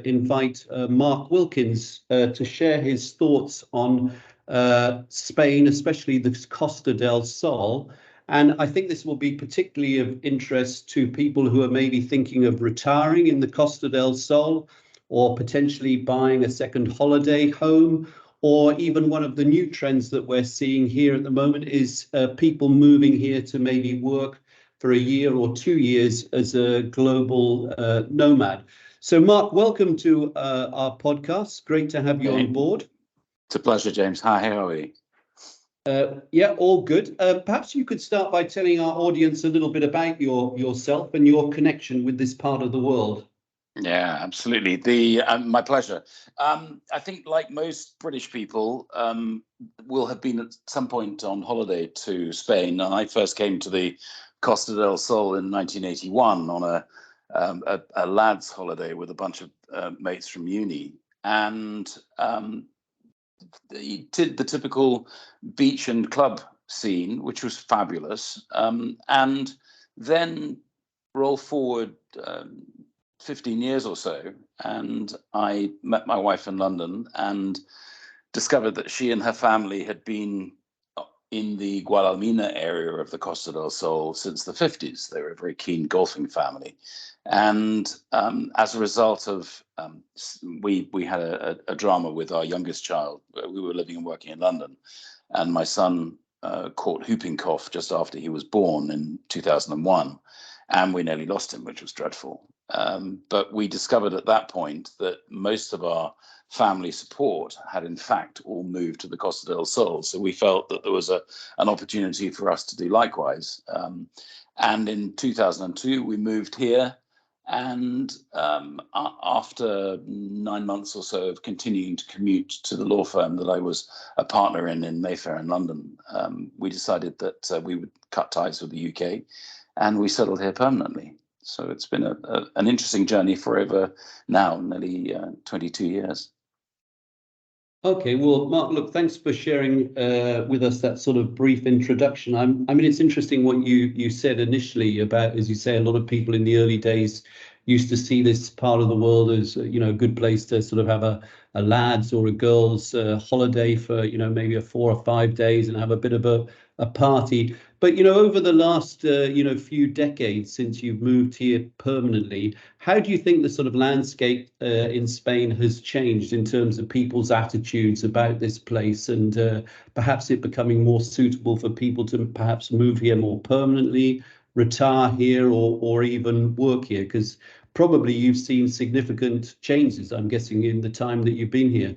invite Mark Wilkins to share his thoughts on Spain, especially the Costa del Sol. And I think this will be particularly of interest to people who are maybe thinking of retiring in the Costa del Sol, or potentially buying a second holiday home, or even one of the new trends that we're seeing here at the moment is people moving here to maybe work for a year or 2 years as a global nomad. So, Mark, welcome to our podcast. Great to have you on board. It's a pleasure, James. Hi, how are we? Yeah, all good. Perhaps you could start by telling our audience a little bit about yourself and your connection with this part of the world. Yeah, absolutely. My pleasure. I think, like most British people, will have been at some point on holiday to Spain. And I first came to the Costa del Sol in 1981 on a lads' holiday with a bunch of mates from uni, and the typical beach and club scene, which was fabulous. And then roll forward 15 years or so, and I met my wife in London and discovered that she and her family had been in the Guadalmina area of the Costa del Sol since the 50s. They were a very keen golfing family. And as a result of, we had a drama with our youngest child. We were living and working in London, and my son caught whooping cough just after he was born in 2001, and we nearly lost him, which was dreadful. But we discovered at that point that most of our family support had in fact all moved to the Costa del Sol. So we felt that there was an opportunity for us to do likewise. And in 2002, we moved here. And after 9 months or so of continuing to commute to the law firm that I was a partner in Mayfair in London, we decided that we would cut ties with the UK, and we settled here permanently. So it's been an interesting journey for over now nearly 22 years. Okay, well, Mark, look, thanks for sharing with us that sort of brief introduction. I mean, it's interesting what you said initially about, as you say, a lot of people in the early days used to see this part of the world as, a good place to sort of have a lads or a girls holiday for, maybe a 4 or 5 days and have a bit of a party. But, over the last, few decades since you've moved here permanently, how do you think the sort of landscape in Spain has changed in terms of people's attitudes about this place, and perhaps it becoming more suitable for people to perhaps move here more permanently, retire here, or even work here? Because probably you've seen significant changes, I'm guessing, in the time that you've been here.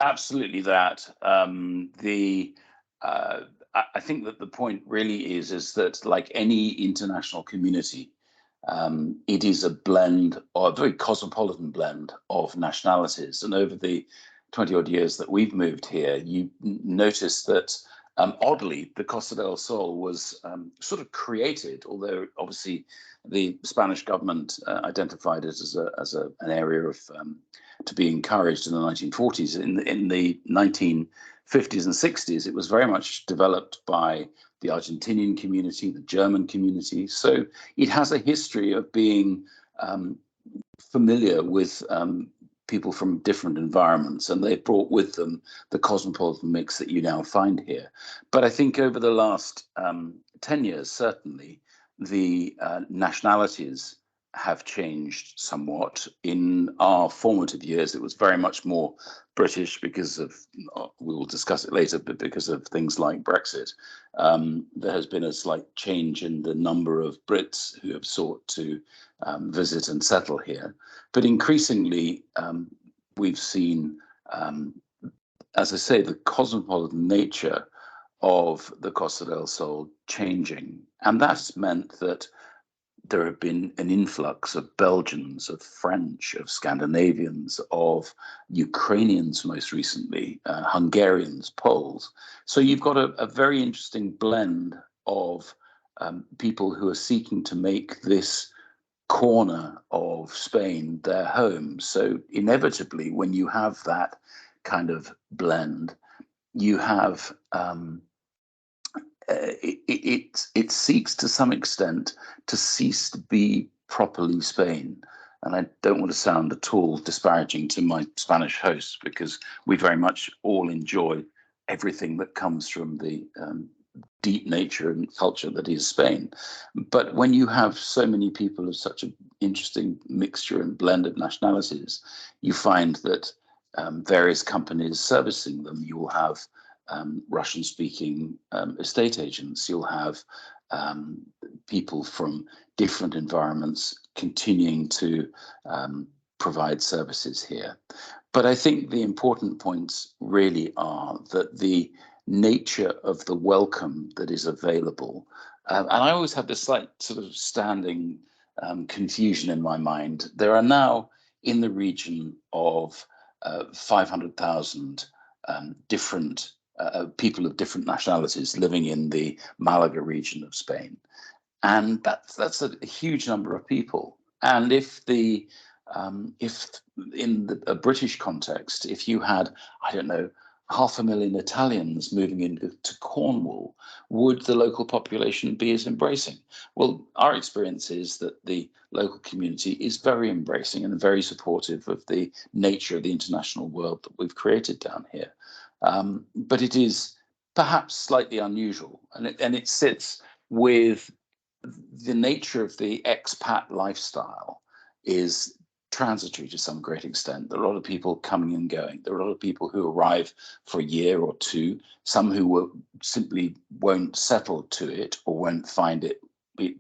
Absolutely that. I think that the point really is that, like any international community, it is a blend, or a very cosmopolitan blend of nationalities. And over the 20 odd years that we've moved here, you notice that oddly, the Costa del Sol was sort of created, although obviously the Spanish government identified it as an area of to be encouraged in the 1940s. In the 1950s and 60s, it was very much developed by the Argentinian community, the German community. So it has a history of being familiar with people from different environments, and they brought with them the cosmopolitan mix that you now find here. But I think over the last 10 years, certainly, the nationalities have changed somewhat. In our formative years, it was very much more British because of, we will discuss it later, but because of things like Brexit. There has been a slight change in the number of Brits who have sought to visit and settle here. But increasingly, we've seen, as I say, the cosmopolitan nature of the Costa del Sol changing. And that's meant that there have been an influx of Belgians, of French, of Scandinavians, of Ukrainians most recently, Hungarians, Poles. So you've got a very interesting blend of people who are seeking to make this corner of Spain their home. So inevitably, when you have that kind of blend, you have it seeks to some extent to cease to be properly Spain. and I don't want to sound at all disparaging to my Spanish hosts, because we very much all enjoy everything that comes from the deep nature and culture that is Spain. But when you have so many people of such an interesting mixture and blend of nationalities, you find that various companies servicing them, you will have Russian-speaking estate agents, you'll have people from different environments continuing to provide services here. But I think the important points really are that the nature of the welcome that is available, and I always have this slight sort of standing confusion in my mind. There are now in the region of 500,000 different people of different nationalities living in the Malaga region of Spain. And that's a huge number of people. And if in a British context, if you had, I don't know, 500,000 Italians moving into Cornwall, would the local population be as embracing? Well, our experience is that the local community is very embracing and very supportive of the nature of the international world that we've created down here. But it is perhaps slightly unusual, and it sits with the nature of the expat lifestyle is transitory to some great extent. There are a lot of people coming and going. There are a lot of people who arrive for a year or two, some who simply won't settle to it or won't find it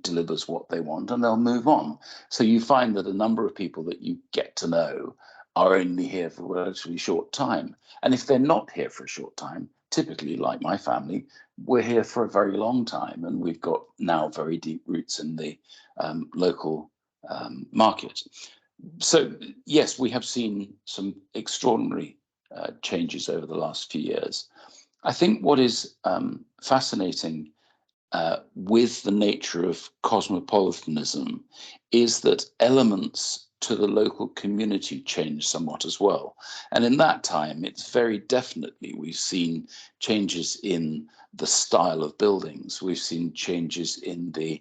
delivers what they want, and they'll move on. So you find that a number of people that you get to know are only here for a relatively short time. And if they're not here for a short time, typically, like my family, we're here for a very long time, and we've got now very deep roots in the local market. So, yes, we have seen some extraordinary changes over the last few years. I think what is fascinating with the nature of cosmopolitanism is that elements to the local community change somewhat as well. And in that time, it's very definitely, we've seen changes in the style of buildings. We've seen changes in the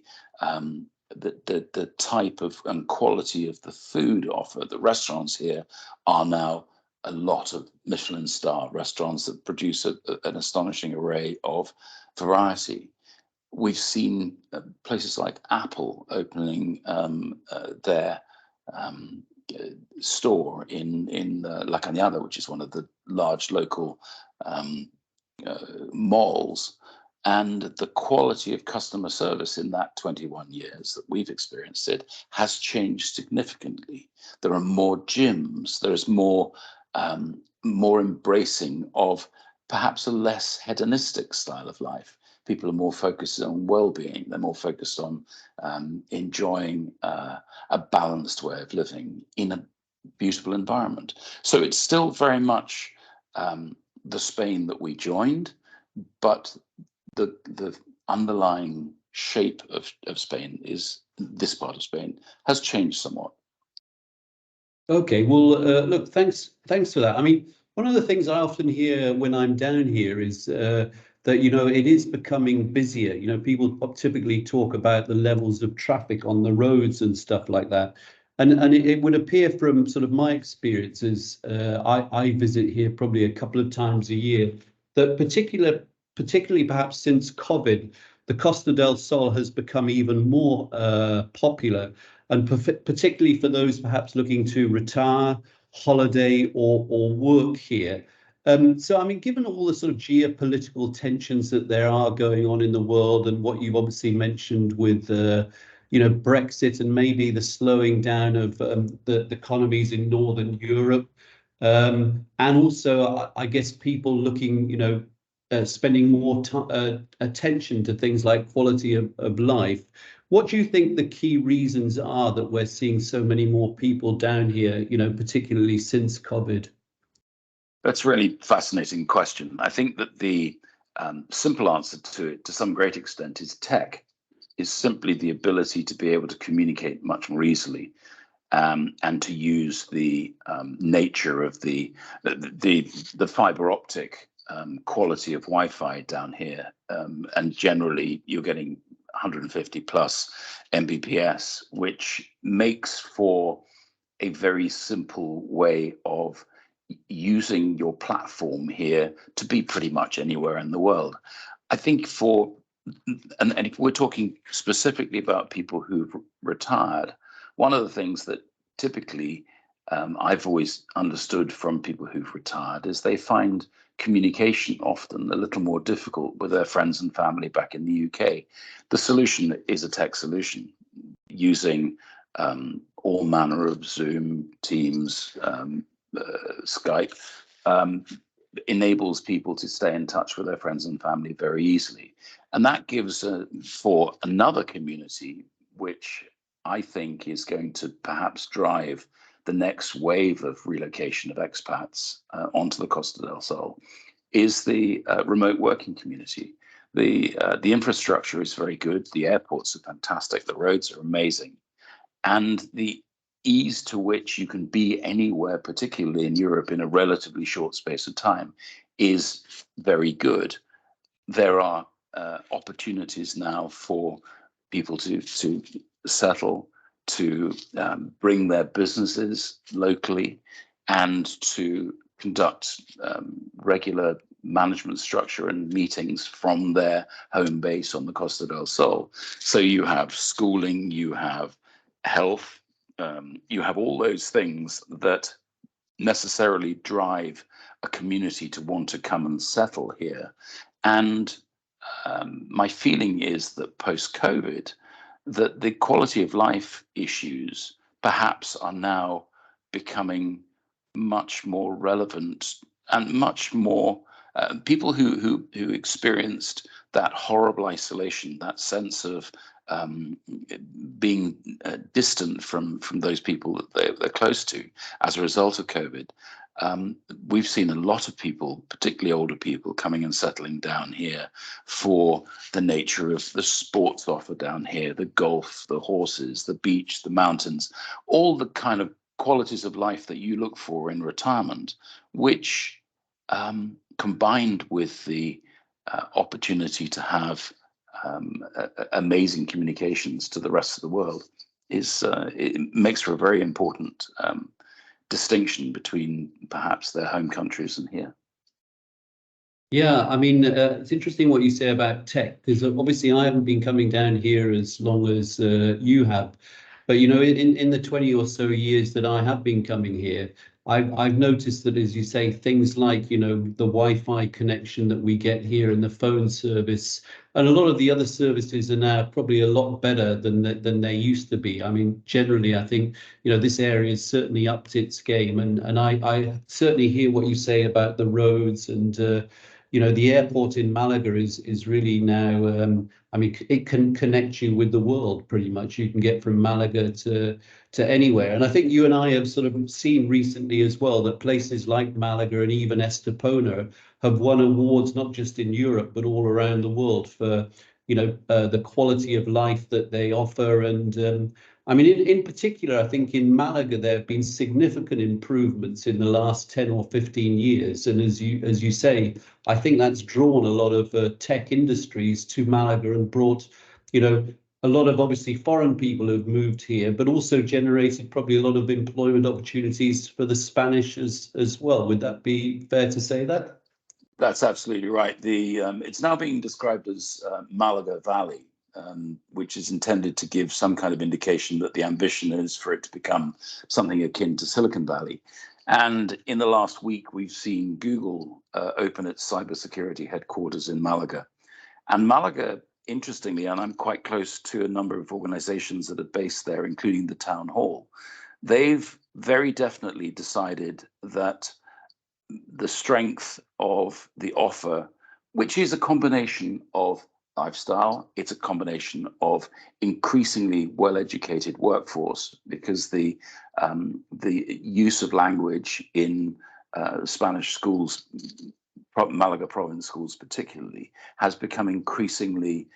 type of and quality of the food offered. The restaurants here are now a lot of Michelin star restaurants that produce an astonishing array of variety. We've seen places like Apple opening their store in La Cañada, which is one of the large local malls. And the quality of customer service in that 21 years that we've experienced it has changed significantly. There are more gyms. There is more embracing of perhaps a less hedonistic style of life. People are more focused on well-being. They're more focused on enjoying a balanced way of living in a beautiful environment. So it's still very much the Spain that we joined, but the underlying shape of Spain is this part of Spain has changed somewhat. Okay, well, look, thanks for that. I mean, one of the things I often hear when I'm down here is that, it is becoming busier. People typically talk about the levels of traffic on the roads and stuff like that. And it would appear from sort of my experiences, I visit here probably a couple of times a year, that particularly perhaps since COVID, the Costa del Sol has become even more popular, and particularly for those perhaps looking to retire, holiday, or work here. So, I mean, given all the sort of geopolitical tensions that there are going on in the world, and what you've obviously mentioned with Brexit and maybe the slowing down of the economies in Northern Europe, and also, I guess, people looking, spending more attention to things like quality of life. What do you think the key reasons are that we're seeing so many more people down here, particularly since COVID? That's a really fascinating question. I think that the simple answer to it, to some great extent, is tech, is simply the ability to be able to communicate much more easily, and to use the nature of the fiber optic quality of Wi-Fi down here, and generally you're getting 150 plus Mbps, which makes for a very simple way of using your platform here to be pretty much anywhere in the world. I think and if we're talking specifically about people who've retired, one of the things that typically I've always understood from people who've retired is they find communication often a little more difficult with their friends and family back in the UK. The solution is a tech solution using all manner of Zoom, Teams, Skype, enables people to stay in touch with their friends and family very easily. And that gives for another community, which I think is going to perhaps drive the next wave of relocation of expats onto the Costa del Sol, is the remote working community. The infrastructure is very good. The airports are fantastic. The roads are amazing. And the ease to which you can be anywhere, particularly in Europe, in a relatively short space of time, is very good. There are opportunities now for people to settle, to bring their businesses locally, and to conduct regular management structure and meetings from their home base on the Costa del Sol. So you have schooling, you have health, you have all those things that necessarily drive a community to want to come and settle here. And my feeling is that post-COVID, that the quality of life issues perhaps are now becoming much more relevant, and much more people who experienced that horrible isolation, that sense of being distant from those people that they're close to as a result of COVID. We've seen a lot of people, particularly older people, coming and settling down here for the nature of the sports offer down here, the golf, the horses, the beach, the mountains, all the kind of qualities of life that you look for in retirement, which combined with the opportunity to have amazing communications to the rest of the world, it makes for a very important distinction between perhaps their home countries and here. Yeah, I mean, it's interesting what you say about tech, because obviously I haven't been coming down here as long as you have. But, you know, in the 20 or so years that I have been coming here, I've noticed that, as you say, things like, you know, the Wi-Fi connection that we get here and the phone service and a lot of the other services are now probably a lot better than they used to be. I mean, generally, I think, you know, this area has certainly upped its game. And I certainly hear what you say about the roads and, you know, the airport in Malaga is really now, I mean, it can connect you with the world pretty much. You can get from Malaga to anywhere. And I think you and I have sort of seen recently as well that places like Malaga and even Estepona have won awards, not just in Europe, but all around the world for, you know, the quality of life that they offer. And I mean, in particular, I think in Malaga, there have been significant improvements in the last 10 or 15 years. And as you say, I think that's drawn a lot of tech industries to Malaga and brought, you know, a lot of obviously foreign people who've moved here, but also generated probably a lot of employment opportunities for the Spanish as well. Would that be fair to say that? That's absolutely right. It's now being described as Malaga Valley, which is intended to give some kind of indication that the ambition is for it to become something akin to Silicon Valley. And in the last week, we've seen Google open its cybersecurity headquarters in Malaga. And Malaga, interestingly, and I'm quite close to a number of organizations that are based there, including the town hall, they've very definitely decided that the strength of the offer, which is a combination of lifestyle, it's a combination of increasingly well-educated workforce, because the use of language in Spanish schools Malaga province schools particularly, has become increasingly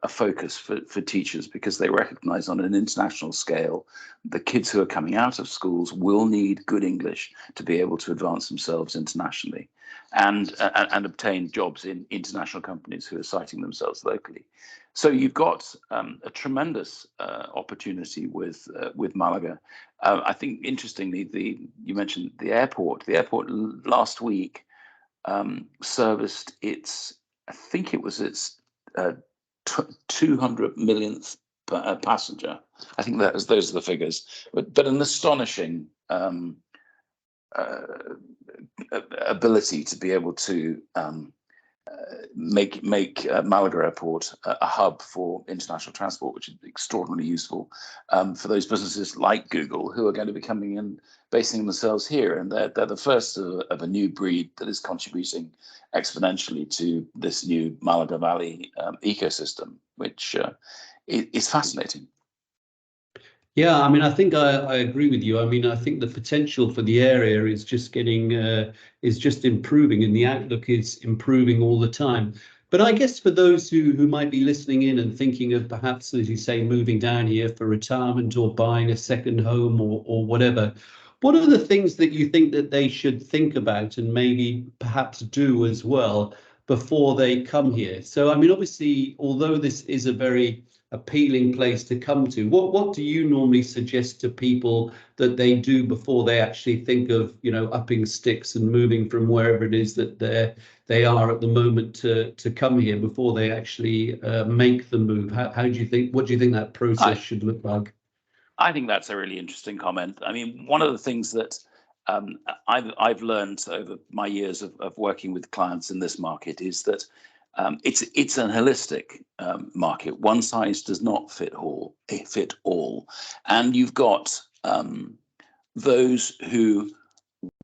a focus for teachers, because they recognize on an international scale the kids who are coming out of schools will need good English to be able to advance themselves internationally and obtain jobs in international companies who are citing themselves locally. So you've got a tremendous opportunity with Malaga. I think, interestingly, you mentioned the airport. The airport last week serviced its, I think it was its 200 millionth passenger. I think those are the figures, but an astonishing ability to be able to make Malaga Airport a hub for international transport, which is extraordinarily useful for those businesses like Google, who are going to be coming and basing themselves here. And they're the first of a new breed that is contributing exponentially to this new Malaga Valley ecosystem, which is fascinating. Yeah, I mean, I think I agree with you. I mean, I think the potential for the area is just improving, and the outlook is improving all the time. But I guess for those who might be listening in and thinking of perhaps, as you say, moving down here for retirement or buying a second home or whatever, what are the things that you think that they should think about and maybe perhaps do as well before they come here? So, I mean, obviously, although this is a very appealing place to come to, what do you normally suggest to people that they do before they actually think of, upping sticks and moving from wherever it is that they are at the moment to come here, before they actually make the move? How do you think, what do you think that process should look like? I think that's a really interesting comment. I mean, one of the things that I've learned over my years of working with clients in this market is that it's an holistic market. One size does not fit all. And you've got those who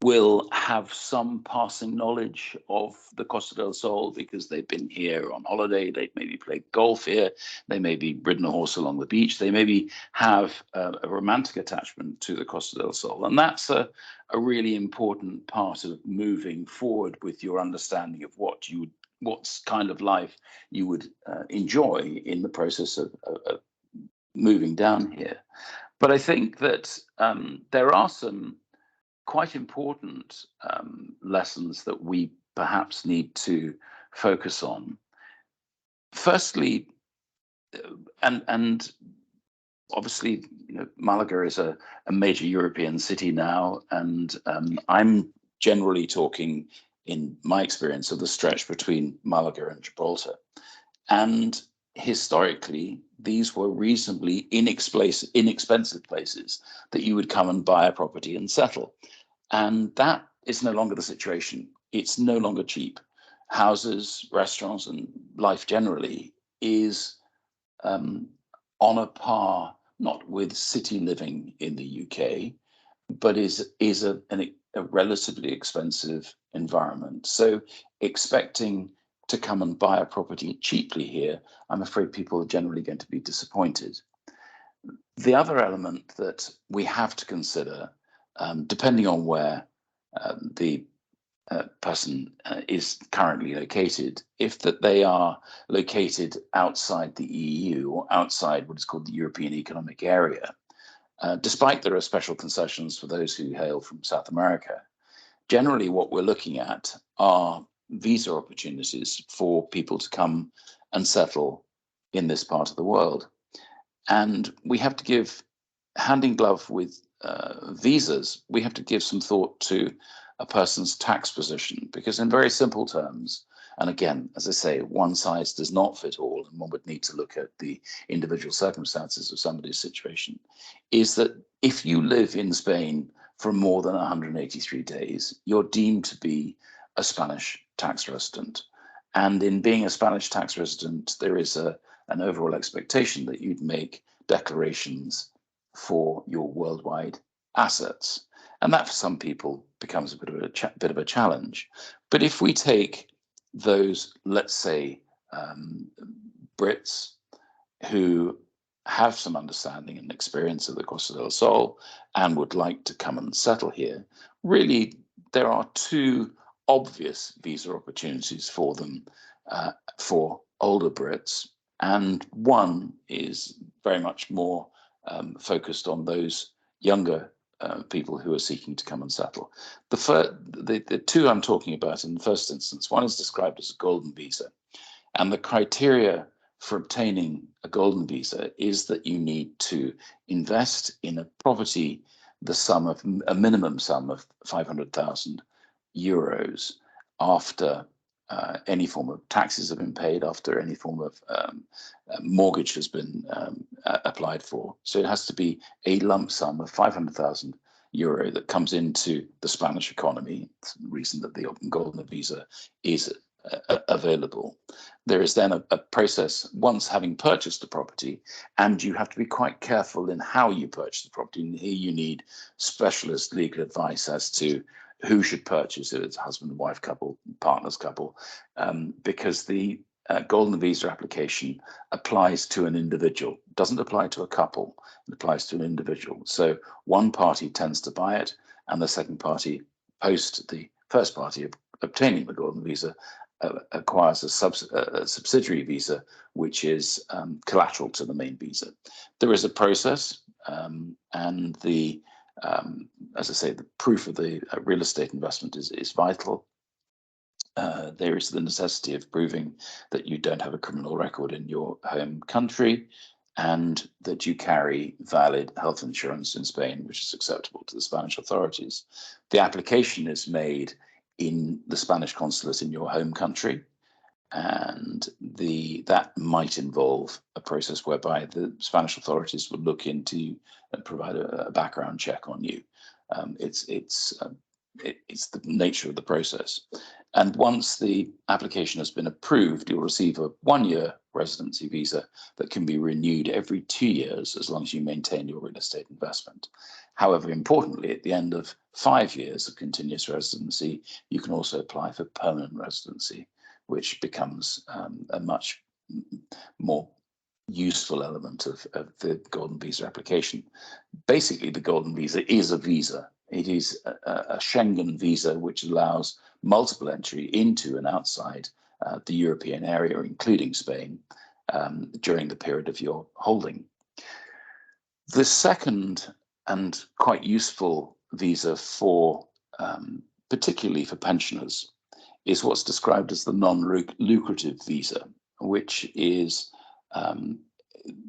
will have some passing knowledge of the Costa del Sol because they've been here on holiday. They've maybe played golf here. They maybe ridden a horse along the beach. They maybe have a romantic attachment to the Costa del Sol. And that's a really important part of moving forward with your understanding of what kind of life you would enjoy in the process of moving down here. But I think that there are some quite important lessons that we perhaps need to focus on. Firstly, and obviously, Malaga is a major European city now, and I'm generally talking, in my experience, of the stretch between Malaga and Gibraltar. And historically, these were reasonably inexpensive places that you would come and buy a property and settle. And that is no longer the situation. It's no longer cheap. Houses, restaurants, and life generally is on a par, not with city living in the UK, but is a relatively expensive environment. So expecting to come and buy a property cheaply here, I'm afraid people are generally going to be disappointed. The other element that we have to consider, depending on where the person is currently located, if that they are located outside the EU or outside what is called the European Economic Area, despite there are special concessions for those who hail from South America, generally what we're looking at are visa opportunities for people to come and settle in this part of the world. And we have to give, hand in glove with visas, we have to give some thought to a person's tax position, because in very simple terms, and again, as I say, one size does not fit all, and one would need to look at the individual circumstances of somebody's situation, is that if you live in Spain for more than 183 days, you're deemed to be a Spanish tax resident. And in being a Spanish tax resident, there is an overall expectation that you'd make declarations for your worldwide assets. And that for some people becomes a bit of a challenge. But if we take those, let's say, Brits who have some understanding and experience of the Costa del Sol and would like to come and settle here, really there are two obvious visa opportunities for them for older Brits, and one is very much more focused on those younger people who are seeking to come and settle. The two I'm talking about in the first instance, one is described as a golden visa, and the criteria for obtaining a golden visa is that you need to invest in a property a minimum sum of 500,000 euros after any form of taxes have been paid, after any form of mortgage has been applied for. So it has to be a lump sum of 500,000 euro that comes into the Spanish economy. It's the reason that the golden visa is available. There is then a process once having purchased the property, and you have to be quite careful in how you purchase the property. And here you need specialist legal advice as to who should purchase it. It's a husband and wife couple, partners couple, because the golden visa application applies to an individual, doesn't apply to a couple, it applies to an individual. So one party tends to buy it, and the second party, post the first party obtaining the golden visa, acquires a subsidiary visa, which is collateral to the main visa. There is a process, and the as I say, the proof of the real estate investment is vital. There is the necessity of proving that you don't have a criminal record in your home country, and that you carry valid health insurance in Spain, which is acceptable to the Spanish authorities. The application is made in the Spanish consulate in your home country, and that might involve a process whereby the Spanish authorities would look into and provide a background check on you. It's the nature of the process. And once the application has been approved, you'll receive a 1-year residency visa that can be renewed every 2 years as long as you maintain your real estate investment. However, importantly, at the end of 5 years of continuous residency, you can also apply for permanent residency, which becomes a much more useful element of the golden visa application. Basically, the golden visa is a visa. It is a Schengen visa which allows multiple entry into and outside the European area, including Spain, during the period of your holding. The second and quite useful visa for, particularly for pensioners, is what's described as the non-lucrative visa, which is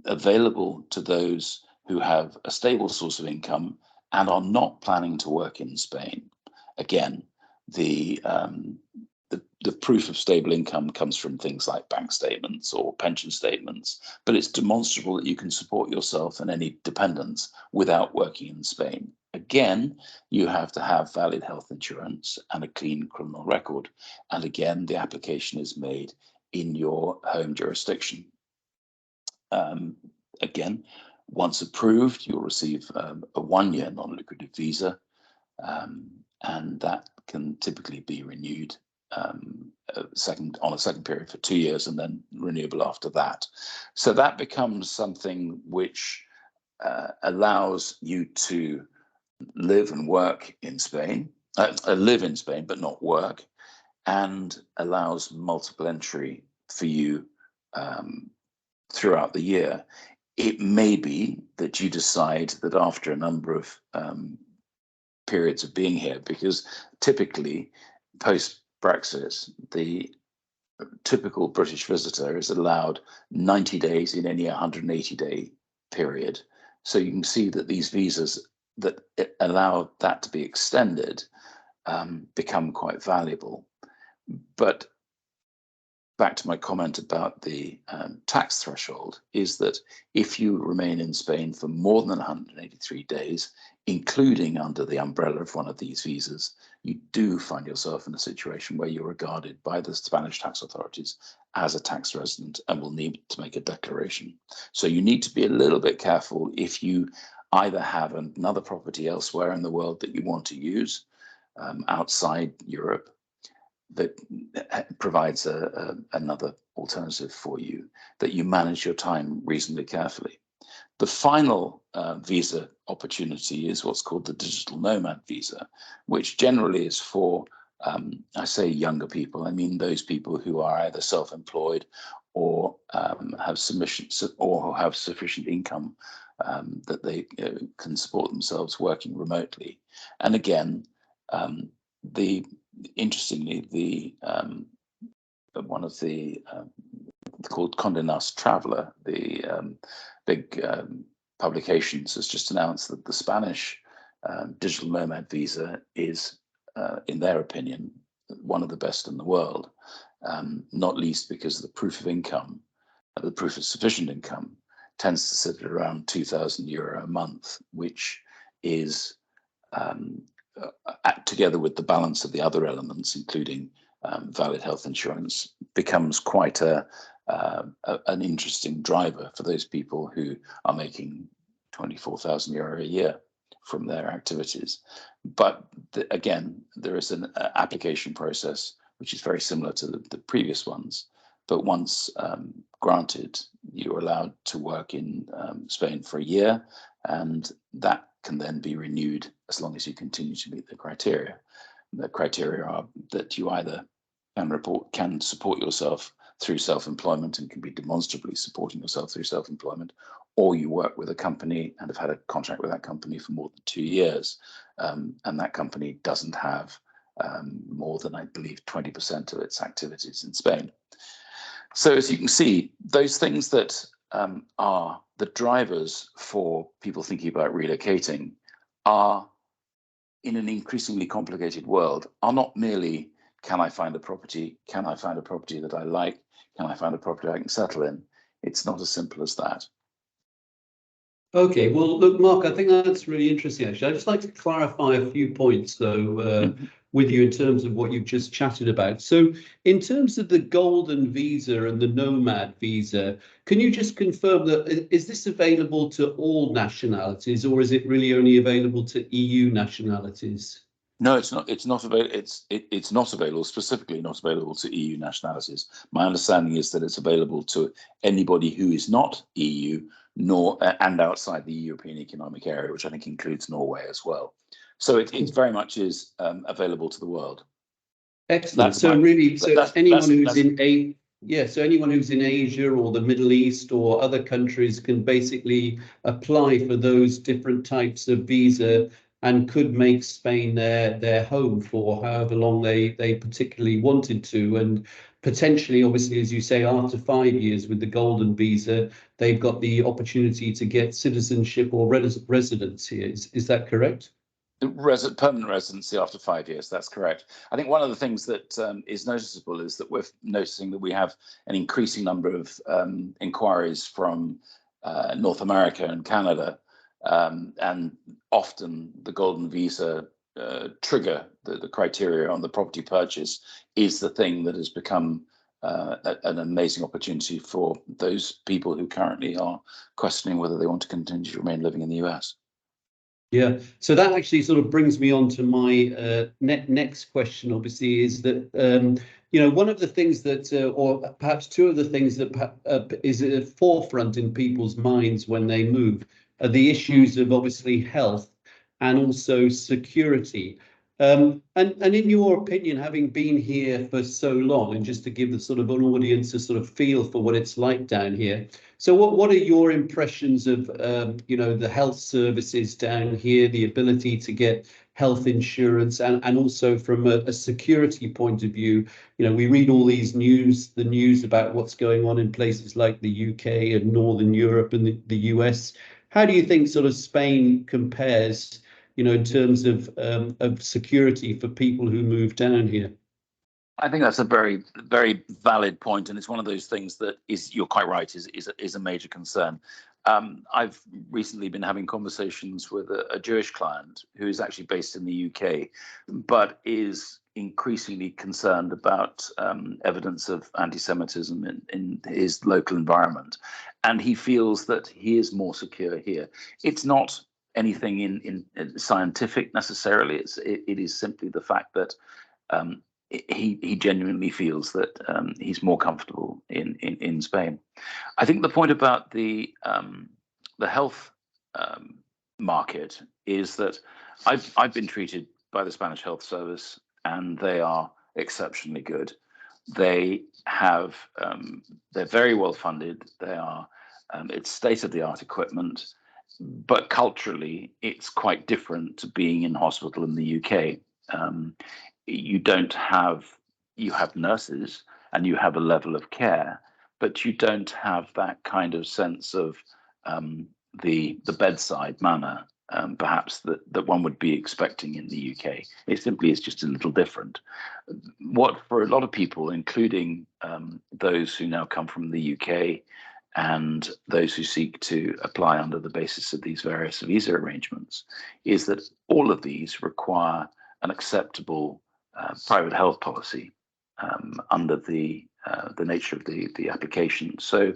available to those who have a stable source of income and are not planning to work in Spain. Again, the proof of stable income comes from things like bank statements or pension statements, but it's demonstrable that you can support yourself and any dependents without working in Spain. Again, you have to have valid health insurance and a clean criminal record. And again, the application is made in your home jurisdiction. Again, once approved, you'll receive a 1-year non-lucrative visa, and that can typically be renewed on a second period for 2 years and then renewable after that. So that becomes something which allows you to live and work in Spain, live in Spain but not work, and allows multiple entry for you throughout the year. It may be that you decide that after a number of periods of being here, because typically post-Brexit, the typical British visitor is allowed 90 days in any 180-day period. So you can see that these visas that allow that to be extended become quite valuable. But back to my comment about the tax threshold, is that if you remain in Spain for more than 183 days, including under the umbrella of one of these visas, you do find yourself in a situation where you're regarded by the Spanish tax authorities as a tax resident and will need to make a declaration. So you need to be a little bit careful if you either have another property elsewhere in the world that you want to use outside Europe, that provides another alternative for you, that you manage your time reasonably carefully. The final visa opportunity is what's called the digital nomad visa, which generally is for I say younger people, I mean those people who are either self-employed or have sufficient income that they can support themselves working remotely. And again, interestingly, one of the called Condé Nast Traveler, the big publications, has just announced that the Spanish digital nomad visa is, in their opinion, one of the best in the world, not least because the proof of income, the proof of sufficient income, tends to sit at around €2,000 a month, which is, together with the balance of the other elements, including valid health insurance, becomes quite an interesting driver for those people who are making €24,000 a year from their activities. But again, there is an application process which is very similar to the previous ones. But once granted, you're allowed to work in Spain for a year, and that can then be renewed as long as you continue to meet the criteria. The criteria are that you either can support yourself through self-employment and can be demonstrably supporting yourself through self-employment, or you work with a company and have had a contract with that company for more than 2 years, and that company doesn't have more than, I believe, 20% of its activities in Spain. So as you can see, those things that are the drivers for people thinking about relocating are, in an increasingly complicated world, are not merely, can I find a property? Can I find a property that I like? Can I find a property I can settle in? It's not as simple as that. Okay, well, look, Mark, I think that's really interesting, actually. I'd just like to clarify a few points, though, with you in terms of what you've just chatted about. So in terms of the golden visa and the nomad visa, can you just confirm that is this available to all nationalities, or is it really only available to EU nationalities? No, it's not. It's not available. It's not available, specifically not available to EU nationalities. My understanding is that it's available to anybody who is not EU, nor and outside the European Economic Area, which I think includes Norway as well. So it very much is available to the world. Excellent. So anyone who's in Asia or the Middle East or other countries can basically apply for those different types of visa and could make Spain their home for however long they particularly wanted to. And potentially, obviously, as you say, after 5 years with the golden visa, they've got the opportunity to get citizenship or residence here. Is that correct? Permanent residency after 5 years, that's correct. I think one of the things that is noticeable is that we're noticing that we have an increasing number of inquiries from North America and Canada, and often the golden visa trigger, the criteria on the property purchase, is the thing that has become an amazing opportunity for those people who currently are questioning whether they want to continue to remain living in the US. Yeah, so that actually sort of brings me on to my next question, obviously, is that, one of the things that, or perhaps two of the things that is at the forefront in people's minds when they move are the issues of obviously health and also security. And in your opinion, having been here for so long, and just to give the sort of an audience a sort of feel for what it's like down here. So what are your impressions of, the health services down here, the ability to get health insurance, and also from a security point of view? We read all these the news about what's going on in places like the UK and Northern Europe and the US. How do you think sort of Spain compares, in terms of security for people who move down here? I think that's a very, very valid point, and it's one of those things that you're quite right, is a major concern. I've recently been having conversations with a Jewish client who is actually based in the UK, but is increasingly concerned about evidence of anti-Semitism in his local environment, and he feels that he is more secure here. It's not anything in scientific necessarily. It is simply the fact that he genuinely feels that he's more comfortable in Spain. I think the point about the health market is that I've been treated by the Spanish Health Service and they are exceptionally good. They have, they're very well funded. They are, it's state-of-the-art equipment, but culturally, it's quite different to being in hospital in the UK. You don't have, you have nurses and you have a level of care, but you don't have that kind of sense of the bedside manner, perhaps that one would be expecting in the UK. It simply is just a little different. What for a lot of people, including those who now come from the UK and those who seek to apply under the basis of these various visa arrangements, is that all of these require an acceptable private health policy under the nature of the application. So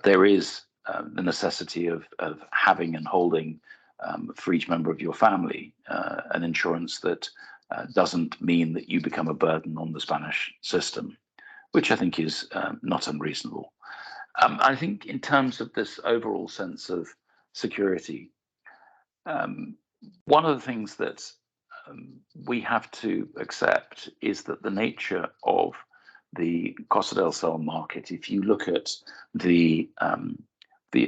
there is the necessity of having and holding for each member of your family an insurance that doesn't mean that you become a burden on the Spanish system, which I think is not unreasonable. I think in terms of this overall sense of security, one of the things that we have to accept is that the nature of the Costa del Sol market, if you look at the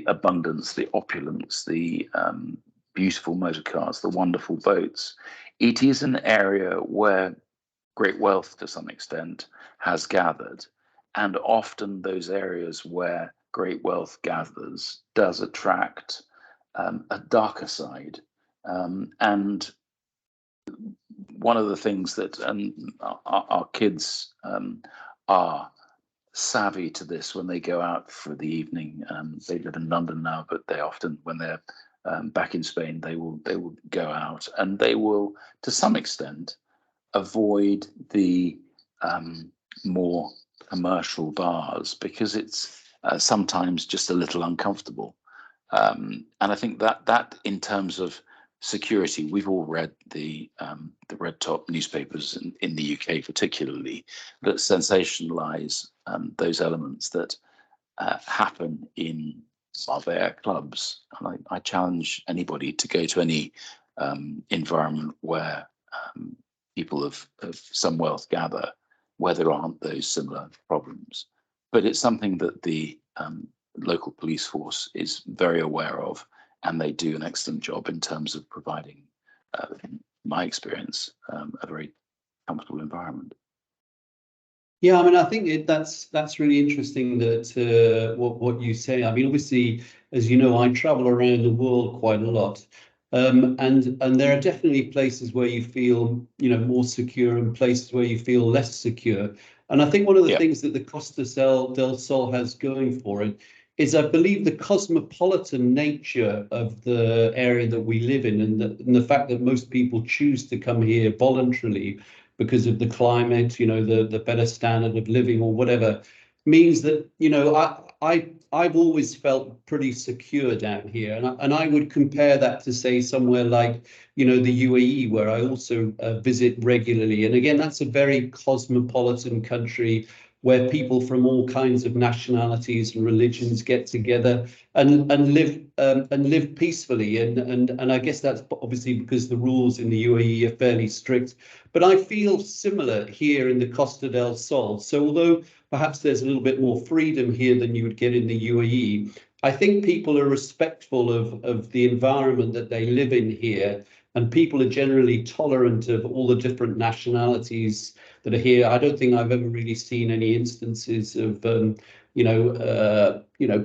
abundance, the opulence, the beautiful motor cars, the wonderful boats, it is an area where great wealth to some extent has gathered. And often those areas where great wealth gathers does attract a darker side. And one of the things that our kids are savvy to this when they go out for the evening. They live in London now, but they often, when they're back in Spain, they will go out and they will, to some extent, avoid the more commercial bars because it's sometimes just a little uncomfortable. And I think that in terms of security, we've all read the red top newspapers in the UK particularly that sensationalize those elements that happen in Marbella clubs. And I challenge anybody to go to any environment where people of some wealth gather, where there aren't those similar problems. But it's something that the local police force is very aware of, and they do an excellent job in terms of providing, in my experience, a very comfortable environment. Yeah, I mean, I think that's really interesting that what you say. I mean, obviously, as you know, I travel around the world quite a lot, and there are definitely places where you feel, more secure and places where you feel less secure. And I think one of the things that the Costa del Sol has going for it is, I believe, the cosmopolitan nature of the area that we live in, and the fact that most people choose to come here voluntarily because of the climate, the better standard of living or whatever, means that, I've always felt pretty secure down here. And I would compare that to, say, somewhere like, the UAE, where I also visit regularly. And again, that's a very cosmopolitan country where people from all kinds of nationalities and religions get together and live peacefully. And I guess that's obviously because the rules in the UAE are fairly strict. But I feel similar here in the Costa del Sol. So although perhaps there's a little bit more freedom here than you would get in the UAE, I think people are respectful of the environment that they live in here. And people are generally tolerant of all the different nationalities that are here. I don't think I've ever really seen any instances of,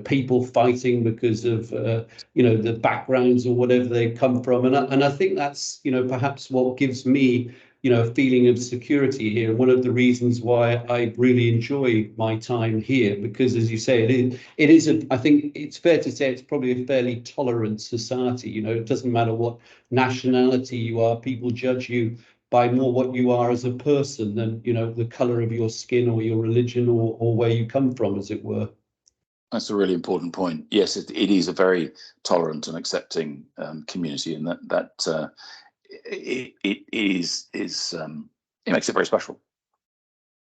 people fighting because of, the backgrounds or whatever they come from. And I think that's, perhaps what gives me, a feeling of security here. And one of the reasons why I really enjoy my time here, because as you say, it is I think it's fair to say it's probably a fairly tolerant society. It doesn't matter what nationality you are, people judge you by more what you are as a person than, the color of your skin or your religion or where you come from, as it were. That's a really important point. Yes, it is a very tolerant and accepting community, and that it makes it very special.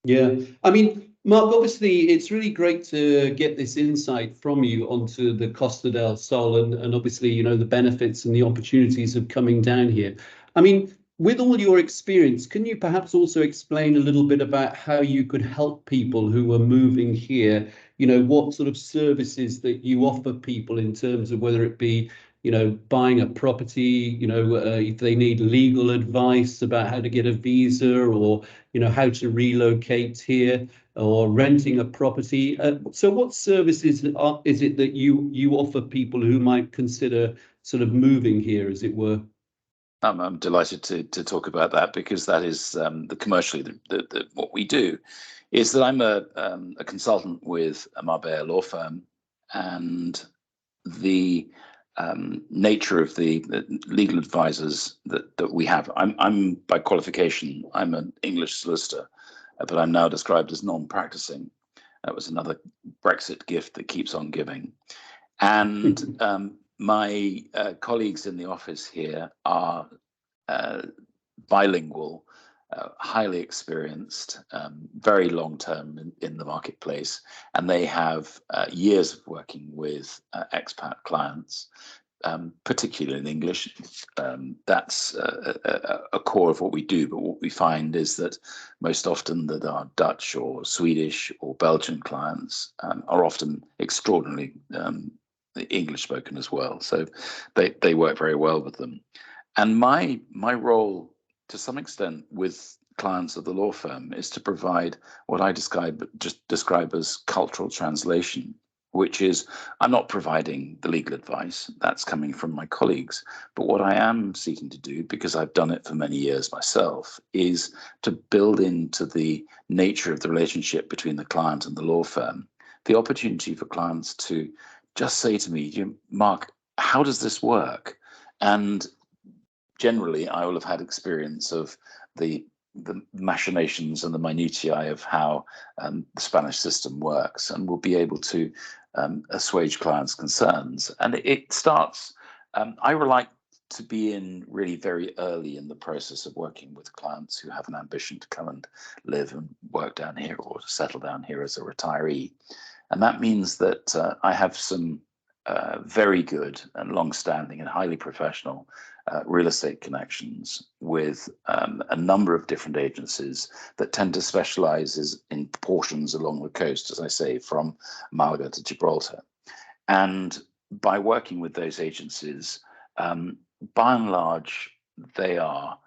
Yeah, I mean, Mark, obviously it's really great to get this insight from you onto the Costa del Sol and obviously, the benefits and the opportunities of coming down here. I mean, with all your experience, can you perhaps also explain a little bit about how you could help people who are moving here? You know, what sort of services that you offer people in terms of whether it be, you know, buying a property, you know, if they need legal advice about how to get a visa, or, you know, how to relocate here, or renting a property. So what services is it that you offer people who might consider sort of moving here, as it were? I'm delighted to talk about that, because that is the commercially what we do is that I'm a consultant with a Marbella law firm, and the nature of the legal advisors that we have. I'm by qualification, I'm an English solicitor, but I'm now described as non-practicing. That was another Brexit gift that keeps on giving. And my colleagues in the office here are bilingual, highly experienced, very long term in the marketplace, and they have years of working with expat clients, particularly in English. That's a core of what we do. But what we find is that most often that our Dutch or Swedish or Belgian clients are often extraordinarily English spoken as well. So they work very well with them. And my role, to some extent, with clients of the law firm is to provide what I describe as cultural translation, which is I'm not providing the legal advice, that's coming from my colleagues. But what I am seeking to do, because I've done it for many years myself, is to build into the nature of the relationship between the client and the law firm the opportunity for clients to just say to me, Mark, how does this work? And generally, I will have had experience of the machinations and the minutiae of how the Spanish system works, and will be able to assuage clients' concerns. And it starts, I would like to be in really very early in the process of working with clients who have an ambition to come and live and work down here, or to settle down here as a retiree. And that means that I have some very good and long-standing and highly professional real estate connections with a number of different agencies that tend to specialize in portions along the coast, as I say, from Malaga to Gibraltar. And by working with those agencies, by and large, they are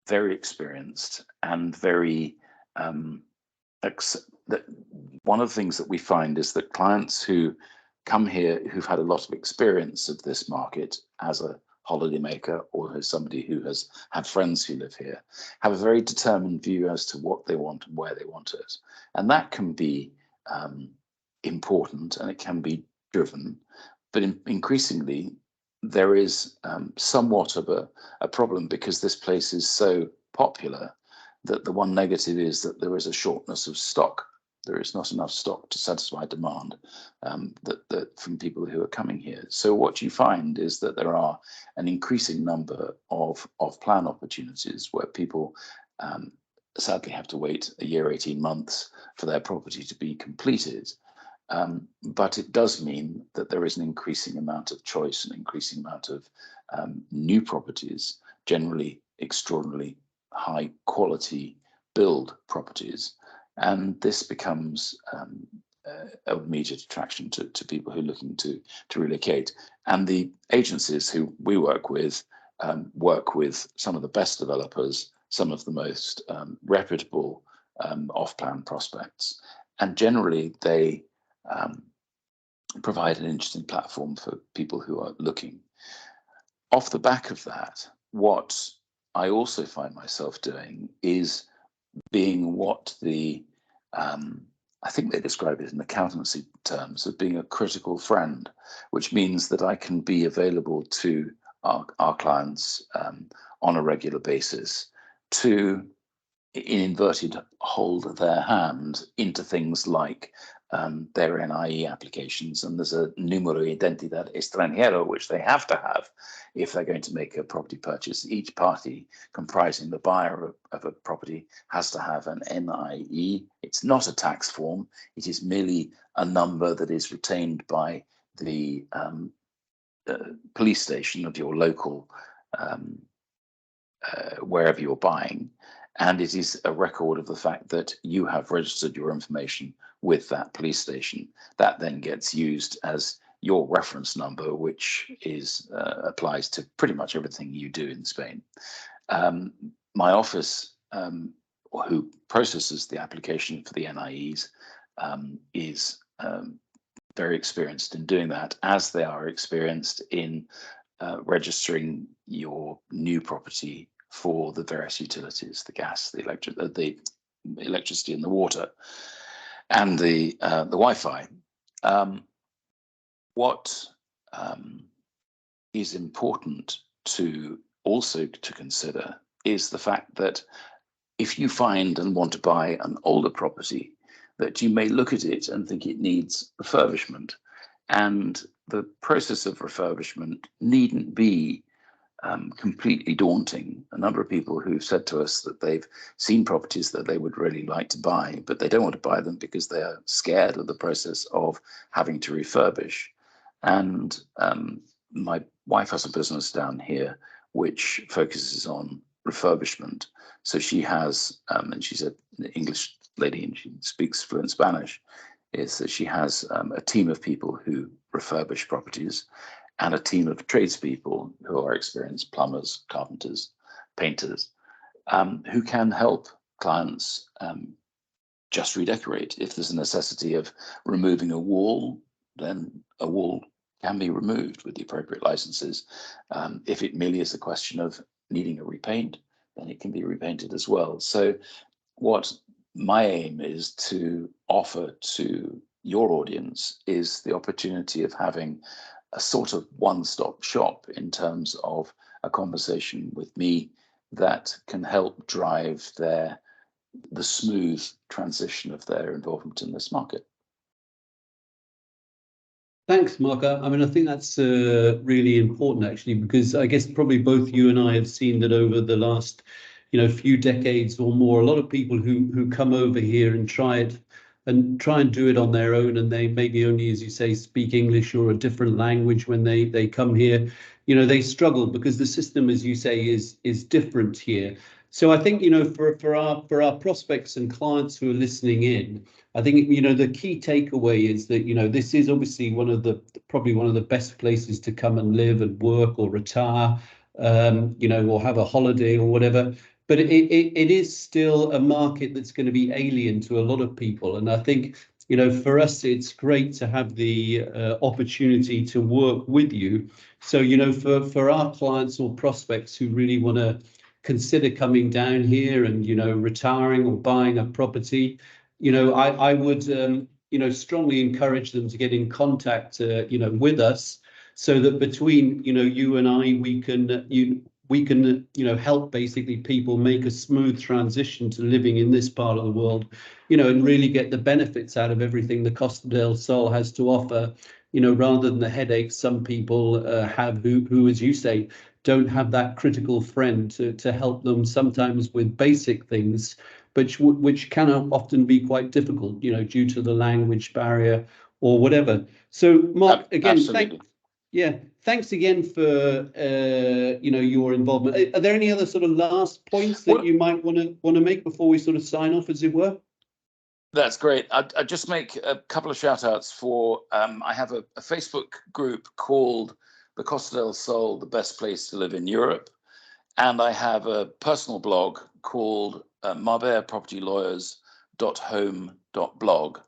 very experienced and very one of the things that we find is that clients who come here who've had a lot of experience of this market as a holidaymaker, or as somebody who has had friends who live here, have a very determined view as to what they want and where they want it. And that can be important, and it can be driven, but increasingly there is somewhat of a problem, because this place is so popular that the one negative is that there is a shortness of stock. There is not enough stock to satisfy demand that from people who are coming here. So what you find is that there are an increasing number of off-plan opportunities where people sadly have to wait a year, 18 months for their property to be completed. But it does mean that there is an increasing amount of choice, an increasing amount of new properties, generally extraordinarily high quality build properties. And this becomes of immediate attraction to people who are looking to relocate. And the agencies who we work with some of the best developers, some of the most reputable off-plan prospects. And generally, they provide an interesting platform for people who are looking. Off the back of that, what I also find myself doing is being what I think they describe it in accountancy terms of being a critical friend, which means that I can be available to our clients on a regular basis to, in inverted, hold their hand into things like their NIE applications. And there's a número de identidad extranjero, which they have to have if they're going to make a property purchase. Each party comprising the buyer of a property has to have an NIE. It's not a tax form. It is merely a number that is retained by the police station of your local wherever you're buying, and it is a record of the fact that you have registered your information with that police station. That then gets used as your reference number, which is applies to pretty much everything you do in Spain. My office, who processes the application for the NIEs, is very experienced in doing that, as they are experienced in registering your new property for the various utilities, the gas, the electricity and the water, and the Wi-Fi. What is important to also to consider is the fact that if you find and want to buy an older property, that you may look at it and think it needs refurbishment. And the process of refurbishment needn't be completely daunting. A number of people who've said to us that they've seen properties that they would really like to buy, but they don't want to buy them because they are scared of the process of having to refurbish. And my wife has a business down here which focuses on refurbishment. So she has, and she's an English lady and she speaks fluent Spanish, is that she has a team of people who refurbish properties and a team of tradespeople who are experienced plumbers, carpenters, painters, who can help clients just redecorate. If there's a necessity of removing a wall, then a wall can be removed with the appropriate licenses. If it merely is a question of needing a repaint, then it can be repainted as well. So what my aim is to offer to your audience is the opportunity of having a sort of one-stop shop in terms of a conversation with me that can help drive the smooth transition of their involvement in this market. Thanks, Mark. I mean, I think that's really important, actually, because I guess probably both you and I have seen that over the last, few decades or more, a lot of people who come over here and try and do it on their own, and they maybe only, as you say, speak English or a different language when they come here, they struggle because the system, as you say, is different here. So I think, for our prospects and clients who are listening in, I think, the key takeaway is that, this is obviously probably one of the best places to come and live and work or retire, or have a holiday or whatever. But it is still a market that's going to be alien to a lot of people. And I think, for us, it's great to have the opportunity to work with you. So, for our clients or prospects who really want to consider coming down here and, retiring or buying a property, I would, strongly encourage them to get in contact, with us so that between, you and I, we can help basically people make a smooth transition to living in this part of the world, and really get the benefits out of everything the Costa del Sol has to offer, rather than the headaches some people have who, as you say, don't have that critical friend to help them sometimes with basic things, which can often be quite difficult, due to the language barrier or whatever. So, Mark, again, thanks again for your involvement. Are there any other sort of last points that you might want to make before we sort of sign off, as it were? That's great. I'd just make a couple of shout outs for, I have a Facebook group called the Costa del Sol, the best place to live in Europe. And I have a personal blog called marbellapropertylawyers.home.blog,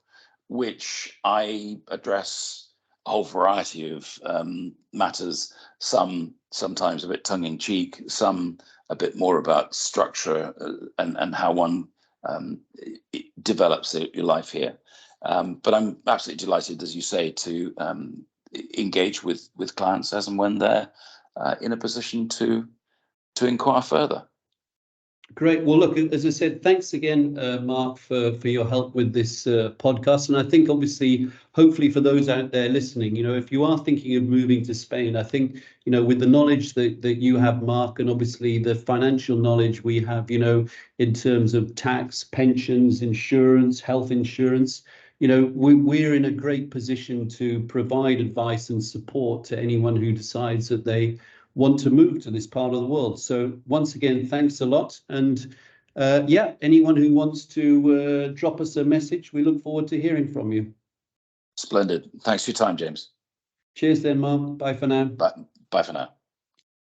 which I address a whole variety of matters, sometimes a bit tongue-in-cheek, some a bit more about structure and how one develops your life here. But I'm absolutely delighted, as you say, to engage with clients as and when they're in a position to inquire further. Great. Well, look, as I said, thanks again, Mark, for your help with this podcast. And I think, obviously, hopefully for those out there listening, if you are thinking of moving to Spain, I think, with the knowledge that you have, Mark, and obviously the financial knowledge we have, in terms of tax, pensions, insurance, health insurance, we're in a great position to provide advice and support to anyone who decides that they want to move to this part of the world. So once again, thanks a lot. And yeah, anyone who wants to drop us a message, we look forward to hearing from you. Splendid. Thanks for your time, James. Cheers then, Mark. Bye for now. Bye for now.